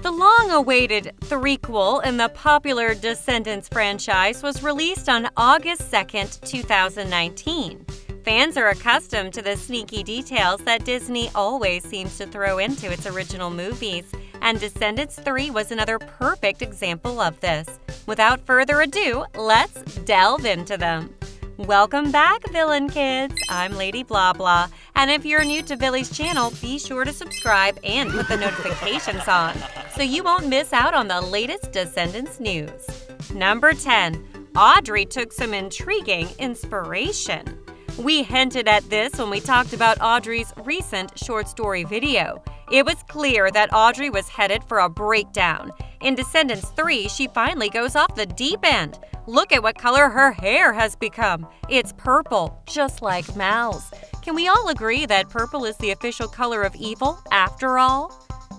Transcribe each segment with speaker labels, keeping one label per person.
Speaker 1: The long-awaited threequel in the popular Descendants franchise was released on August 2, 2019. Fans are accustomed to the sneaky details that Disney always seems to throw into its original movies, and Descendants 3 was another perfect example of this. Without further ado, let's delve into them. Welcome back, Villain Kids! I'm Lady Blah Blah, and if you're new to Billy's channel, be sure to subscribe and put the notifications on so you won't miss out on the latest Descendants news. Number 10. Audrey took some intriguing inspiration. We hinted at this when we talked about Audrey's recent short story video. It was clear that Audrey was headed for a breakdown. In Descendants 3, she finally goes off the deep end. Look at what color her hair has become. It's purple, just like Mal's. Can we all agree that purple is the official color of evil, after all?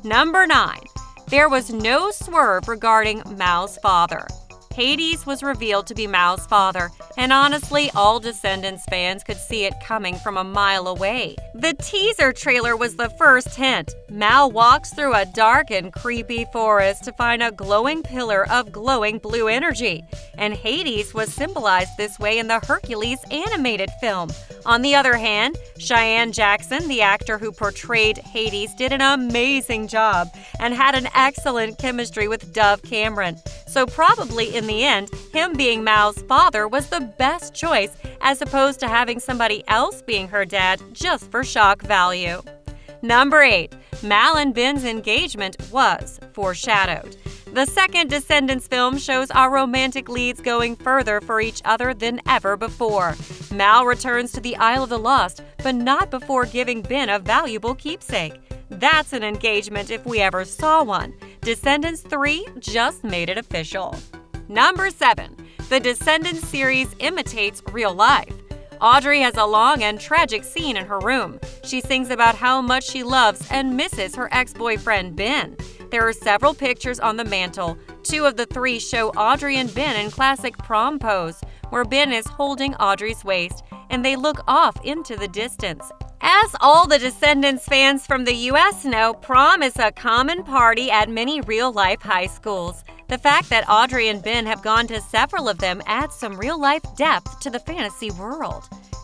Speaker 1: Number 9. There was no swerve regarding Mal's father. Hades was revealed to be Mal's father, and honestly, all Descendants fans could see it coming from a mile away. The teaser trailer was the first hint. Mal walks through a dark and creepy forest to find a glowing pillar of glowing blue energy, and Hades was symbolized this way in the Hercules animated film. On the other hand, Cheyenne Jackson, the actor who portrayed Hades, did an amazing job and had an excellent chemistry with Dove Cameron. So probably in the end, him being Mal's father was the best choice as opposed to having somebody else being her dad just for shock value. Number 8. Mal and Ben's engagement was foreshadowed. The second Descendants film shows our romantic leads going further for each other than ever before. Mal returns to the Isle of the Lost, but not before giving Ben a valuable keepsake. That's an engagement if we ever saw one. Descendants 3 just made it official. Number 7. The Descendants series imitates real life. Audrey has a long and tragic scene in her room. She sings about how much she loves and misses her ex-boyfriend Ben. There are several pictures on the mantle. 2 of the 3 show Audrey and Ben in classic prom pose, where Ben is holding Audrey's waist, and they look off into the distance. As all the Descendants fans from the US know, prom is a common party at many real-life high schools. The fact that Audrey and Ben have gone to several of them adds some real-life depth to the fantasy world.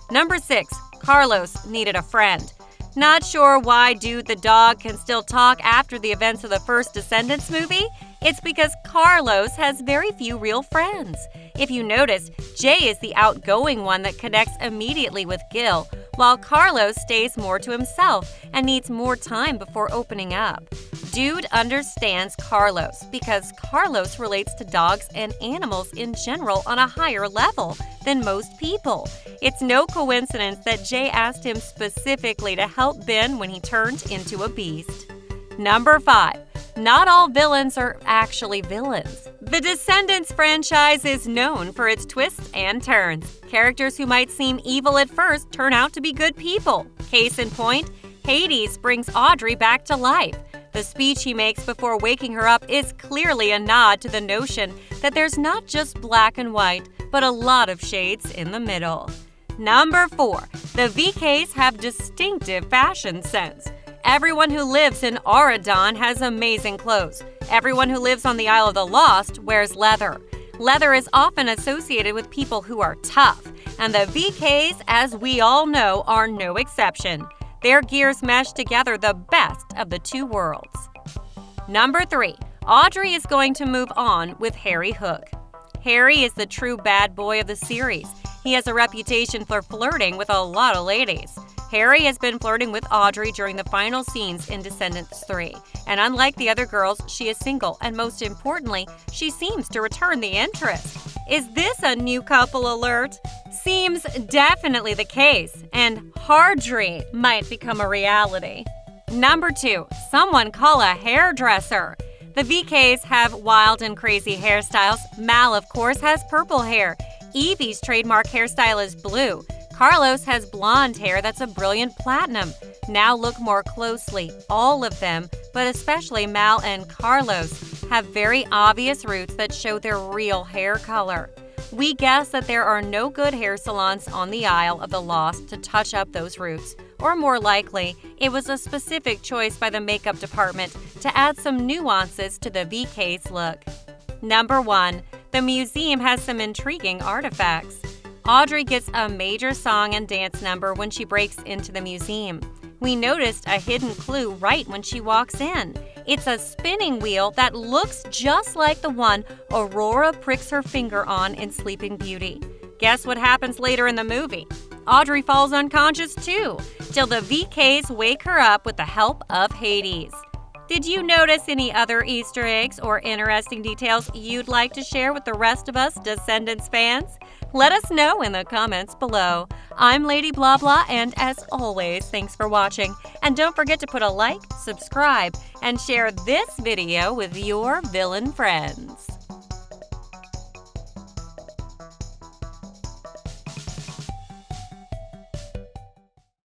Speaker 1: Number 6. Carlos needed a friend. Not sure why Dude the dog can still talk after the events of the first Descendants movie? It's because Carlos has very few real friends. If you notice, Jay is the outgoing one that connects immediately with Gil, while Carlos stays more to himself and needs more time before opening up. Dude understands Carlos because Carlos relates to dogs and animals in general on a higher level than most people. It's no coincidence that Jay asked him specifically to help Ben when he turned into a beast. Number 5. Not all villains are actually villains. The Descendants franchise is known for its twists and turns. Characters who might seem evil at first turn out to be good people. Case in point, Hades brings Audrey back to life. The speech he makes before waking her up is clearly a nod to the notion that there's not just black and white, but a lot of shades in the middle. Number 4. The VKs have distinctive fashion sense. Everyone who lives in Auradon has amazing clothes. Everyone who lives on the Isle of the Lost wears leather. Leather is often associated with people who are tough, and the VKs, as we all know, are no exception. Their gears mesh together the best of the 2 worlds. Number 3. Audrey is going to move on with Harry Hook. Harry is the true bad boy of the series. He has a reputation for flirting with a lot of ladies. Harry has been flirting with Audrey during the final scenes in Descendants 3, and unlike the other girls, she is single, and most importantly, she seems to return the interest. Is this a new couple alert? Seems definitely the case, and Hardry might become a reality. Number 2. Someone call a hairdresser. The VKs have wild and crazy hairstyles. Mal, of course, has purple hair. Evie's trademark hairstyle is blue. Carlos has blonde hair that's a brilliant platinum. Now look more closely. All of them, but especially Mal and Carlos, have very obvious roots that show their real hair color. We guess that there are no good hair salons on the Isle of the Lost to touch up those roots, or more likely, it was a specific choice by the makeup department to add some nuances to the VK's look. Number 1. The museum has some intriguing artifacts. Audrey gets a major song and dance number when she breaks into the museum. We noticed a hidden clue right when she walks in. It's a spinning wheel that looks just like the one Aurora pricks her finger on in Sleeping Beauty. Guess what happens later in the movie? Audrey falls unconscious too, till the VKs wake her up with the help of Hades. Did you notice any other Easter eggs or interesting details you'd like to share with the rest of us Descendants fans? Let us know in the comments below. I'm Lady Blah Blah, and as always, thanks for watching. And don't forget to put a like, subscribe, and share this video with your villain friends.